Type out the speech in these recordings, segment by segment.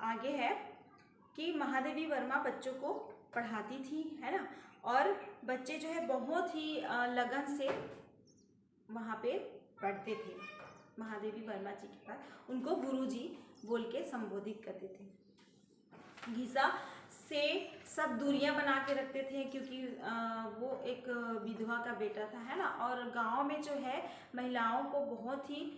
आगे है कि महादेवी वर्मा बच्चों को पढ़ाती थी, है ना, और बच्चे जो है बहुत ही लगन से वहाँ पे पढ़ते थे महादेवी वर्मा जी के पास। उनको गुरुजी बोल के संबोधित करते थे। घीसा से सब दूरियां बना के रखते थे, क्योंकि वो एक विधवा का बेटा था, है ना, और गांव में जो है महिलाओं को बहुत ही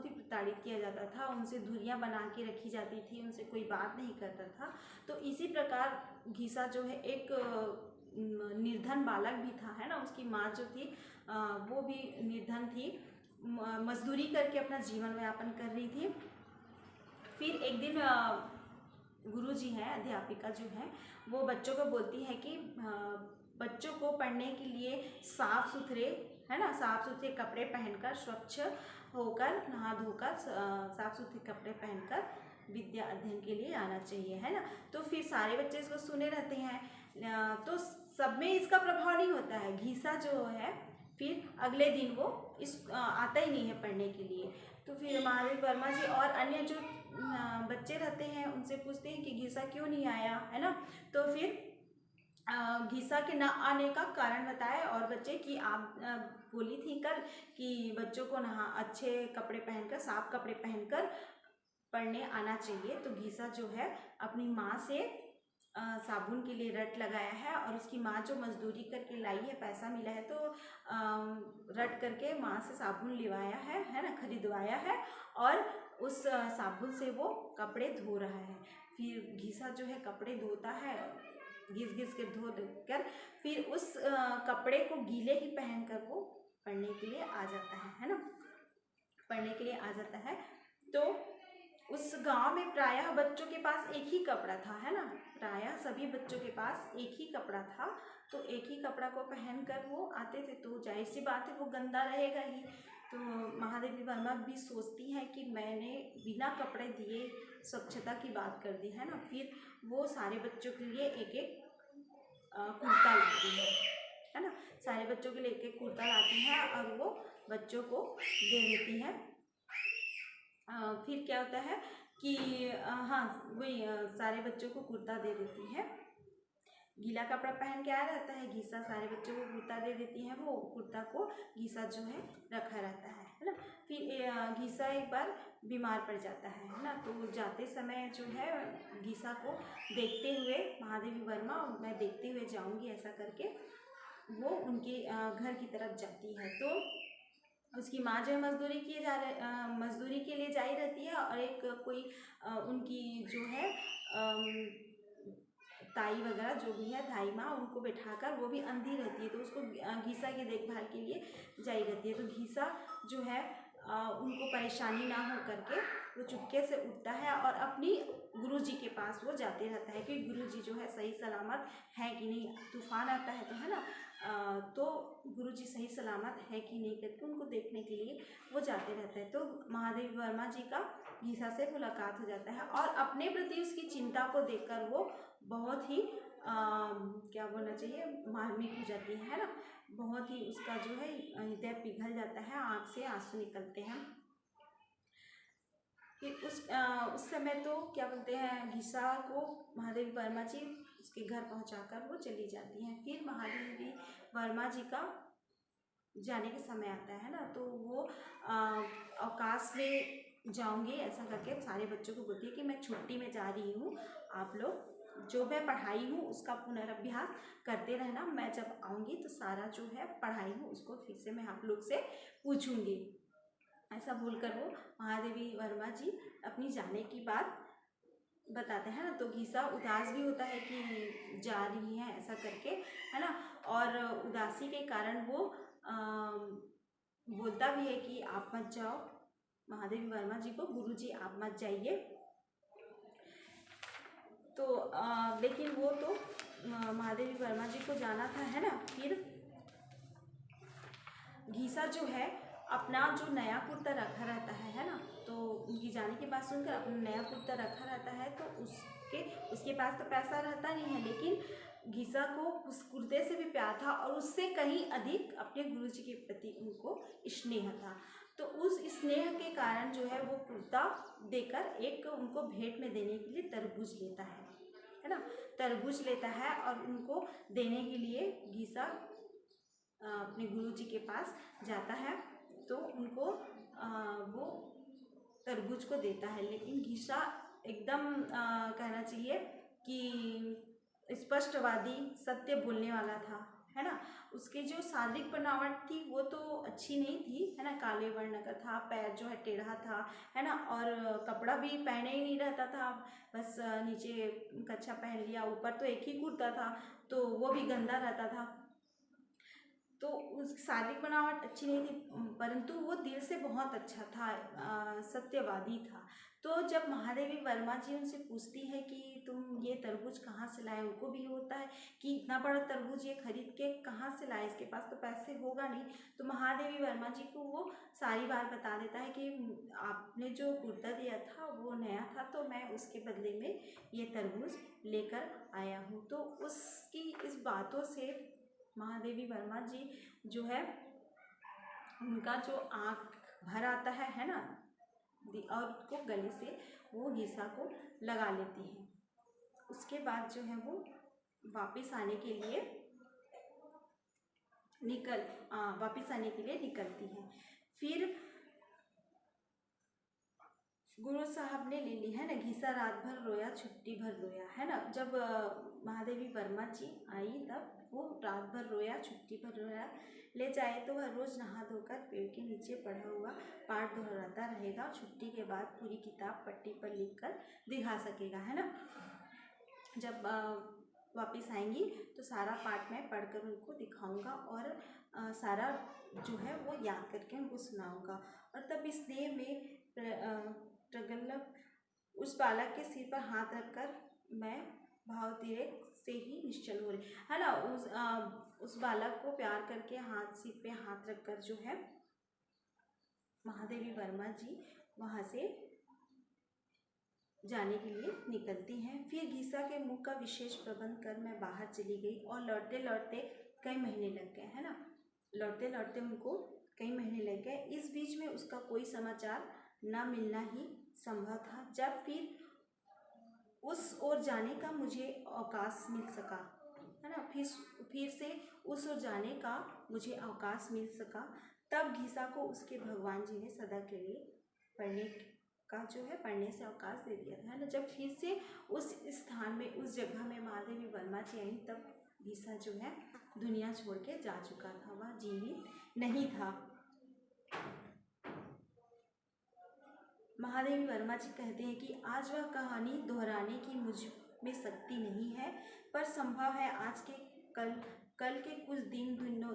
प्रताड़ित किया जाता था, उनसे दूरियां बना के रखी जाती थी, उनसे कोई बात नहीं करता था। तो इसी प्रकार घीसा जो है एक निर्धन बालक भी था, है ना, उसकी माँ जो थी वो भी निर्धन थी, मजदूरी करके अपना जीवन यापन कर रही थी। फिर एक दिन गुरुजी हैं, अध्यापिका जो है, वो बच्चों को बोलती है कि बच्चों को पढ़ने के लिए साफ सुथरे कपड़े पहनकर, स्वच्छ होकर, नहा धोकर, साफ सुथरे कपड़े पहनकर विद्या अध्ययन के लिए आना चाहिए, है ना। तो फिर सारे बच्चे इसको सुने रहते हैं, तो सब में इसका प्रभाव नहीं होता है। घीसा जो है फिर अगले दिन वो आता ही नहीं है पढ़ने के लिए। तो फिर महादेवी वर्मा जी और अन्य जो बच्चे रहते हैं उनसे पूछते हैं कि घीसा क्यों नहीं आया, है ना। तो फिर घीसा के न आने का कारण बताए, और बच्चे कि आप बोली थी कल कि बच्चों को अच्छे कपड़े पहनकर, साफ कपड़े पहनकर पढ़ने आना चाहिए। तो घीसा जो है अपनी माँ से साबुन के लिए रट लगाया है, और उसकी माँ जो मजदूरी करके लाई है, पैसा मिला है, तो रट करके माँ से साबुन लिवाया है ना, खरीदवाया है, और उस साबुन से वो कपड़े धो रहा है। फिर घीसा जो है कपड़े धोता है, घिस घिस के धो कर फिर उस कपड़े को गीले ही पहनकर वो पढ़ने के लिए आ जाता है ना, पढ़ने के लिए आ जाता है। तो उस गांव में प्रायः बच्चों के पास एक ही कपड़ा था, है ना, प्रायः सभी बच्चों के पास एक ही कपड़ा था। तो एक ही कपड़ा को पहनकर वो आते थे, तो जाहिर सी बात है वो गंदा रहेगा ही। तो महादेवी वर्मा भी सोचती हैं कि मैंने बिना कपड़े दिए स्वच्छता की बात कर दी, है ना। फिर वो सारे बच्चों के लिए एक एक कुर्ता लाती है ना, सारे बच्चों के लिए एक एक कुर्ता लाती है और वो बच्चों को दे देती है। फिर क्या होता है कि हाँ, वही सारे बच्चों को कुर्ता दे देती है। गीला कपड़ा पहन के आया रहता है घीसा, सारे बच्चों को कुर्ता दे देती है, वो कुर्ता को घीसा जो है रखा रहता है ना। फिर घीसा एक बार बीमार पड़ जाता है ना, तो जाते समय जो है घीसा को देखते हुए महादेवी वर्मा, मैं देखते हुए जाऊंगी ऐसा करके वो उनके घर की तरफ जाती है। तो उसकी माँ जो है मजदूरी के लिए जाई रहती है, और एक कोई उनकी जो है ताई वगैरह जो भी है, धाई माँ, उनको बैठाकर, वो भी अंधी रहती है, तो उसको घीसा की देखभाल के लिए जाई रहती है। तो घीसा जो है उनको परेशानी ना हो करके वो चुपके से उठता है और अपनी गुरुजी के पास वो जाते रहता है कि गुरुजी जो है सही सलामत है कि नहीं, तूफान आता है तो, है ना, तो गुरुजी सही सलामत है कि नहीं करके उनको देखने के लिए वो जाते रहते हैं। तो महादेवी वर्मा जी का घीसा से मुलाकात हो जाता है, और अपने प्रति उसकी चिंता को देखकर वो बहुत ही क्या बोलना चाहिए, मार्मिक हो जाती है ना, बहुत ही उसका जो है हृदय पिघल जाता है, आँख से आंसू निकलते हैं। फिर उस समय तो क्या बोलते हैं, घीसा को महादेवी वर्मा जी उसके घर पहुंचाकर वो चली जाती हैं। फिर महादेवी वर्मा जी का जाने का समय आता है ना, तो वो अवकाश में जाऊंगी ऐसा करके सारे बच्चों को बोलती है कि मैं छुट्टी में जा रही हूँ, आप लोग जो मैं पढ़ाई हूँ उसका पुनर्अभ्यास करते रहना, मैं जब आऊँगी तो सारा जो है पढ़ाई हूँ उसको फिर से मैं आप लोग से पूछूंगी। ऐसा बोलकर वो महादेवी वर्मा जी अपनी जाने की बात बताते हैं ना। तो घीसा उदास भी होता है कि जा रही है ऐसा करके, है ना, और उदासी के कारण वो बोलता भी है कि आप मत जाओ, महादेवी वर्मा जी को, गुरुजी आप मत जाइए। तो लेकिन वो तो महादेवी वर्मा जी को जाना था, है ना। फिर घीसा जो है अपना जो नया कुर्ता रखा रहता है ना, तो उनकी जाने की बात सुनकर अपना नया कुर्ता रखा रहता है, तो उसके पास तो पैसा रहता नहीं है, लेकिन घीसा को उस कुर्ते से भी प्यार था और उससे कहीं अधिक अपने गुरुजी के प्रति उनको स्नेह था। तो उस स्नेह के कारण जो है वो कुर्ता देकर एक उनको भेंट में देने के लिए तरबूज लेता है ना, तरबूज लेता है और उनको देने के लिए घीसा अपने गुरुजी के पास जाता है, तो उनको वो तरबूज को देता है। लेकिन घीसा एकदम कहना चाहिए कि स्पष्टवादी, सत्य बोलने वाला था, है ना। उसकी जो शारीरिक बनावट थी वो तो अच्छी नहीं थी, है ना, काले वर्ण का था, पैर जो है टेढ़ा था, है ना, और कपड़ा भी पहने ही नहीं रहता था, बस नीचे कच्छा पहन लिया, ऊपर तो एक ही कुर्ता था तो वो भी गंदा रहता था। तो उस शारीरिक बनावट अच्छी नहीं थी, परंतु वो दिल से बहुत अच्छा था, सत्यवादी था। तो जब महादेवी वर्मा जी उनसे पूछती है कि तुम ये तरबूज कहाँ से लाए, उनको भी होता है कि इतना बड़ा तरबूज ये खरीद के कहाँ से लाए, इसके पास तो पैसे होगा नहीं। तो महादेवी वर्मा जी को वो सारी बात बता देता है कि आपने जो कुर्ता दिया था वो नया था, तो मैं उसके बदले में ये तरबूज लेकर आया हूँ। तो उसकी इस बातों से महादेवी वर्मा जी जो है उनका जो आँख भर आता है ना, और उसको गले से वो घीसा को लगा लेती हैं। उसके बाद जो है वो वापस आने के लिए निकलती हैं। फिर गुरु साहब ने ले ली है ना, घीसा रात भर रोया छुट्टी भर रोया, है ना। जब महादेवी वर्मा जी आई तब वो रात भर रोया छुट्टी भर रोया। ले जाए तो वह रोज नहा धोकर पेड़ के नीचे पढ़ा हुआ पाठ दोहराता रहेगा, छुट्टी के बाद पूरी किताब पट्टी पर लिखकर दिखा सकेगा, है ना। जब वापस आएंगी तो सारा पाठ मैं पढ़कर उनको दिखाऊंगा और सारा जो है वो याद करके उनको सुनाऊंगा। और तब स्नेह में प्रगल्भ उस बालक के सिर पर हाथ रखकर मैं भावोद्वेग से ही निश्चल हो रही, है ना। उस बालक को प्यार करके सिर पे हाथ रखकर जो है महादेवी वर्मा जी वहाँ से जाने के लिए निकलती हैं। फिर घीसा के मुख का विशेष प्रबंध कर मैं बाहर चली गई और लौटते लौटते कई महीने लग गए, है ना। लौटते लौटते उनको कई महीने लग गए। इस बीच में उसका कोई समाचार न मिलना ही संभव था। जब फिर उस ओर जाने का मुझे अवकाश मिल सका, है ना, फिर से उस ओर जाने का मुझे अवकाश मिल सका, तब घीसा को उसके भगवान जी ने सदा के लिए पढ़ने से अवकाश दे दिया था, है ना। जब फिर से उस स्थान में, उस जगह में महादेवी वर्मा जी आई, तब घीसा जो है दुनिया छोड़ के जा चुका था, वह जीवित नहीं था। महादेवी वर्मा जी कहते हैं कि आज वह कहानी दोहराने की मुझ में शक्ति नहीं है, पर संभव है आज के कल के कुछ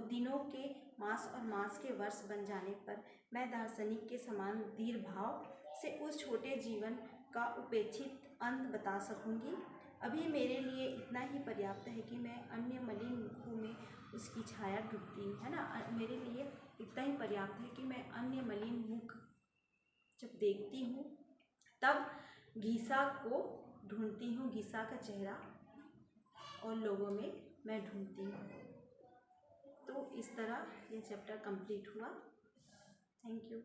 दिनों के मास और मास के वर्ष बन जाने पर मैं दार्शनिक के समान धीर भाव से उस छोटे जीवन का उपेक्षित अंत बता सकूंगी। अभी मेरे लिए इतना ही पर्याप्त है कि मैं अन्य मलिन मुखों में उसकी छाया ढूंढती हूँ, है ना। मेरे लिए इतना ही पर्याप्त है कि मैं अन्य मलिन मुख जब देखती हूँ तब घीसा को ढूंढती हूँ, घीसा का चेहरा और लोगों में मैं ढूंढती हूँ। तो इस तरह ये चैप्टर कंप्लीट हुआ। Thank you.